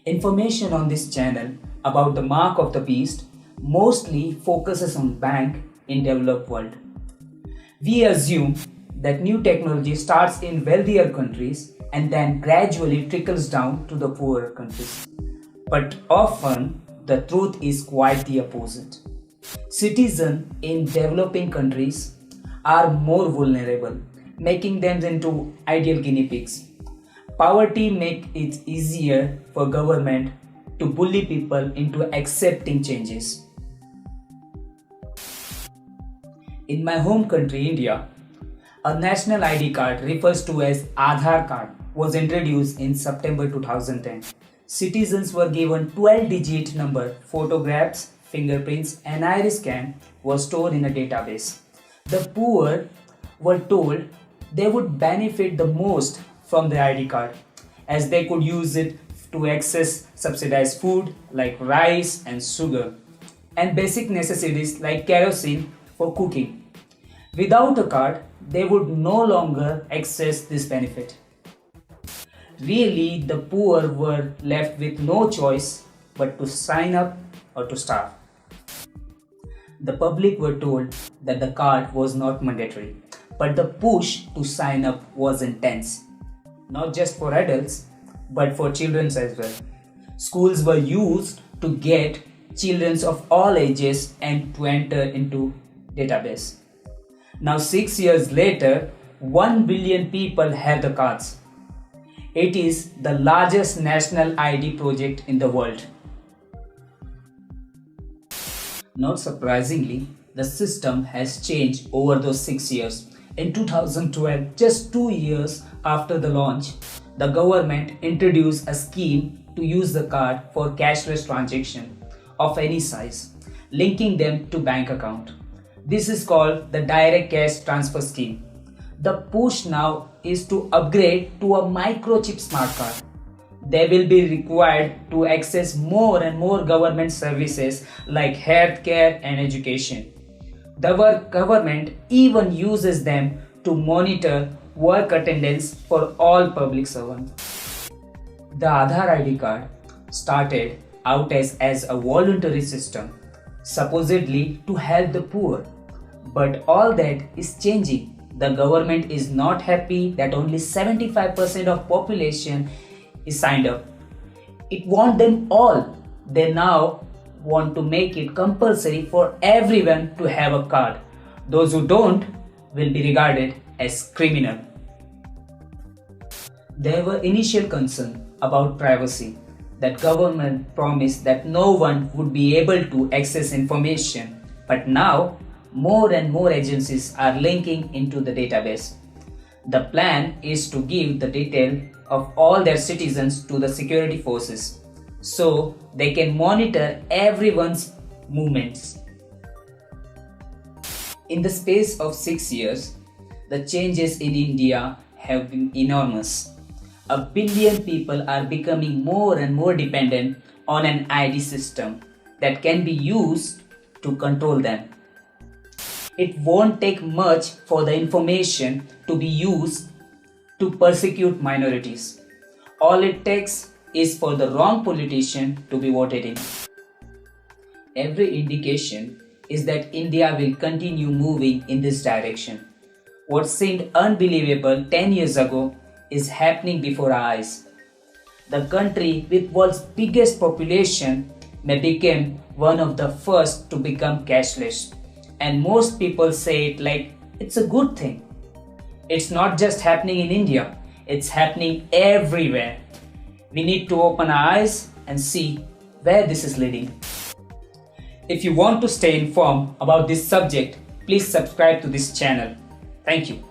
Information on this channel about the mark of the beast mostly focuses on bank in developed world. We assume that new technology starts in wealthier countries and then gradually trickles down to the poorer countries. But often the truth is quite the opposite. Citizens in developing countries are more vulnerable, making them into ideal guinea pigs. Poverty makes it easier for government to bully people into accepting changes. In my home country, India, a national ID card refers to as Aadhar card was introduced in September 2010. Citizens were given 12-digit number, photographs, fingerprints and iris scan was stored in a database. The poor were told they would benefit the most from the ID card as they could use it to access subsidized food like rice and sugar and basic necessities like kerosene for cooking. Without a card, they would no longer access this benefit. Really, the poor were left with no choice but to sign up or to starve. The public were told that the card was not mandatory, but the push to sign up was intense. Not just for adults, but for children as well. Schools were used to get children of all ages and to enter into database. Now 6 years later, 1 billion people have the cards. It is the largest national ID project in the world. Not surprisingly, the system has changed over those 6 years. In 2012, just 2 years after the launch, the government introduced a scheme to use the card for cashless transaction of any size, linking them to bank account. This is called the direct cash transfer scheme. The push now is to upgrade to a microchip smart card. They will be required to access more and more government services like healthcare and education. The government even uses them to monitor work attendance for all public servants. The Aadhar ID card started out as a voluntary system, supposedly to help the poor. But all that is changing. The government is not happy that only 75% of population is signed up. It wants them all. They now want to make it compulsory for everyone to have a card. Those who don't will be regarded as criminal. There were initial concerns about privacy. That government promised that no one would be able to access information. But now, more and more agencies are linking into the database. The plan is to give the detail of all their citizens to the security forces so they can monitor everyone's movements. In the space of 6 years, the changes in India have been enormous. 1 billion people are becoming more and more dependent on an ID system that can be used to control them. It won't take much for the information to be used to persecute minorities. All it takes is for the wrong politician to be voted in. Every indication is that India will continue moving in this direction. What seemed unbelievable 10 years ago is happening before our eyes. The country with world's biggest population may become one of the first to become cashless. And most people say it like it's a good thing. It's not just happening in India, it's happening everywhere. We need to open our eyes and see where this is leading. If you want to stay informed about this subject, please subscribe to this channel. Thank you.